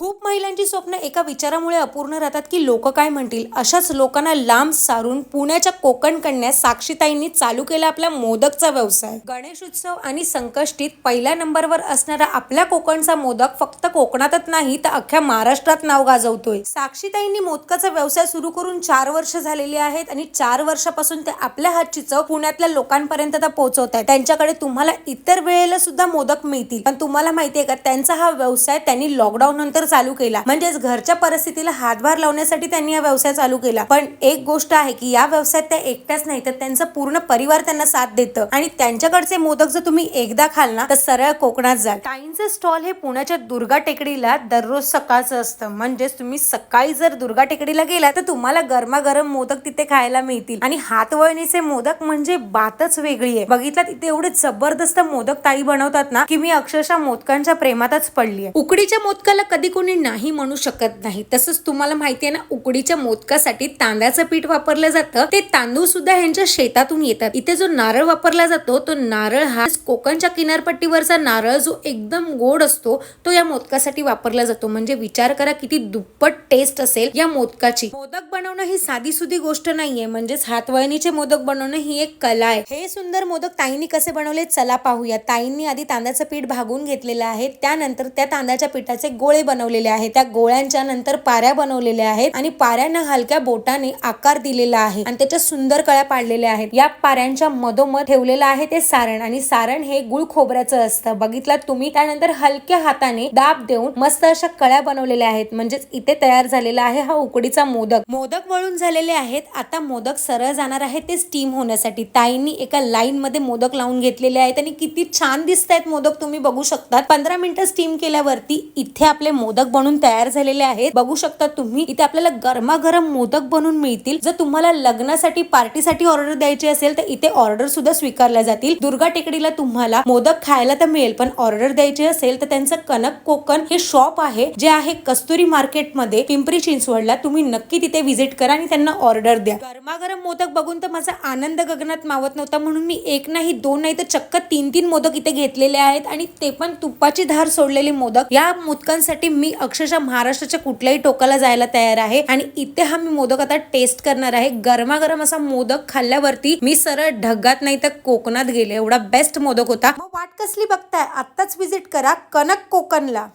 खूप महिलांची स्वप्न एका विचारामुळे अपूर्ण राहतात की लोक काय म्हणतील. अशाच लोकांना लांब सारून पुण्याच्या कोकण कन्या साक्षीताईंनी चालू केला आपला मोदकचा व्यवसाय. गणेश उत्सव आणि संकष्टीत पहिल्या नंबरवर असणारा आपल्या कोकणचा मोदक फक्त कोकणातच नाही तर अख्ख्या महाराष्ट्रात नाव गाजवतोय. साक्षीताईंनी मोदकाचा व्यवसाय सुरू करून 4 वर्ष झालेली आहेत आणि 4 वर्षापासून ते आपल्या हातची चव पुण्यातल्या लोकांपर्यंत पोहोचवत आहेत. त्यांच्याकडे तुम्हाला इतर वेळेला सुद्धा मोदक मिळतील, पण तुम्हाला माहितीये का त्यांचा हा व्यवसाय त्यांनी लॉकडाऊन नंतर चालू केला. म्हणजेच घरच्या परिस्थितीला हातभार लावण्यासाठी त्यांनी हा व्यवसाय चालू केला. पण एक गोष्ट आहे की या व्यवसायात त्या एकट्याच नाही तर त्यांचा पूर्ण परिवार त्यांना साथ देतं आणि त्यांच्याकडचे मोदक जर तुम्ही एकदा खाल ना तर सरळ कोकणात जाल. ताईंचं स्टॉल हे पुण्याच्या दुर्गा टेकडीला दररोज सकाळचं असतं. म्हणजेच तुम्ही सकाळी जर दुर्गा टेकडीला गेला तर तुम्हाला गरमागरम मोदक तिथे खायला मिळतील आणि हातवळणीचे मोदक म्हणजे बातच वेगळी आहे. बघितलं तिथे एवढे जबरदस्त मोदक ताई बनवतात ना की मी अक्षरशः मोदकांच्या प्रेमातच पडली आहे. उकडीच्या मोदकाला कधी कोणी नाही म्हणू शकत नाही. तसंच तुम्हाला माहिती आहे ना उकडीच्या मोदकासाठी तांदळाचं पीठ वापरलं जातं. ते तांदूळ सुद्धा ह्यांच्या शेतातून येतात. इथे जो नारळ वापरला जातो तो नारळ हा कोकणच्या किनारपट्टीवरचा नारळ जो एकदम गोड असतो तो या मोदकासाठी वापरला जातो. म्हणजे विचार करा किती दुप्पट टेस्ट असेल या मोदकाची. मोदक बनवणं ही साधी सुधी गोष्ट नाहीये. म्हणजेच हातवळणीचे मोदक बनवणं ही एक कला आहे. हे सुंदर मोदक ताईंनी कसे बनवले चला पाहूया. ताईंनी आधी तांदळाचं पीठ भागून घेतलेलं आहे. त्यानंतर त्या तांदळाच्या पिठाचे गोळे बनवलेले आहेत. त्या गोळ्यांच्या नंतर पाऱ्या बनवलेल्या आहेत आणि पाऱ्यांना हलक्या बोटाने आकार दिलेला आहे आणि त्याच्या सुंदर कळ्या पाडलेल्या आहेत. या पाऱ्यांच्या मधोमध ठेवलेलं आहे ते सारण आणि सारण हे गुळ खोबऱ्याचं असतं. बघितलं तुम्ही. त्यानंतर हलक्या हाताने दाब देऊन मस्त अशा कळ्या बनवलेल्या आहेत. म्हणजेच इथे तयार झालेला आहे हा उकडीचा मोदक. मोदक वळून झालेले आहेत. आता मोदक सरळ जाणार आहे ते स्टीम होण्यासाठी. ताईंनी एका लाईन मध्ये मोदक लावून घेतलेले आहेत आणि किती छान दिसत आहेत मोदक तुम्ही बघू शकता. 15 मिनिटं स्टीम केल्यावरती इथे आपले मोदक बनून तयार झालेले आहेत. बघू शकता तुम्ही इथे आपल्याला गरमागरम मोदक बनवून मिळतील. जर तुम्हाला लग्नासाठी पार्टीसाठी ऑर्डर द्यायची असेल तर इथे ऑर्डर सुद्धा स्वीकारल्या जातील. दुर्गा टेकडीला तुम्हाला मोदक खायला तर मिळेल, पण ऑर्डर द्यायची असेल तर त्यांचं कनक कोकण हे शॉप आहे जे आहे कस्तुरी मार्केट मध्ये पिंपरी चिंचवडला. तुम्ही नक्की तिथे व्हिजिट करा आणि त्यांना ऑर्डर द्या. गरमागरम मोदक बघून तर माझा आनंद गगनात मावत नव्हता, म्हणून मी एक नाही दोन नाही तर चक्क 3 मोदक इथे घेतलेले आहेत आणि ते पण तुपाची धार सोडलेले मोदक. या मोदकांसाठी मी अक्षरशः महाराष्ट्राच्या कुठल्याही टोकाला जायला तयार आहे आणि इथे हा मी मोदक आता टेस्ट करणार आहे. गरमागरम असा मोदक खाल्ल्यावरती मी सरळ ढगात नाही तर कोकणात गेले. एवढा बेस्ट मोदक होता. मग वाट कसली बघताय, आत्ताच व्हिजिट करा कनक कोकणला.